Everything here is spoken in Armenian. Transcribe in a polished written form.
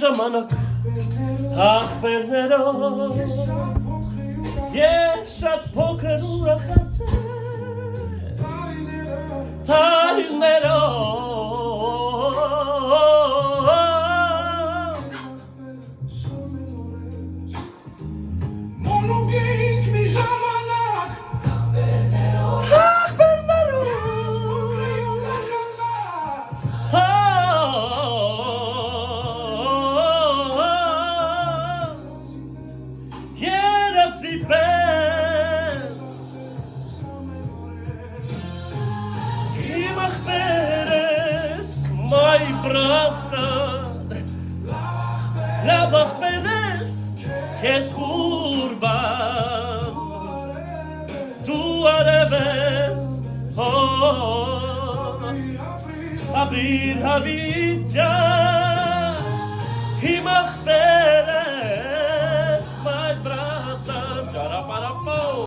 ժամանակ ախպերներով Ես շատ փոքր ուրախացել Տարիներով Մոնուգեինք մի ժամանակ Երացի պես Իմ ախպեր ես My brother Լավ ախպեր ես Քեզ խուրբան Դու արև ես Ապրիր հավիտյան Իմ ախպեր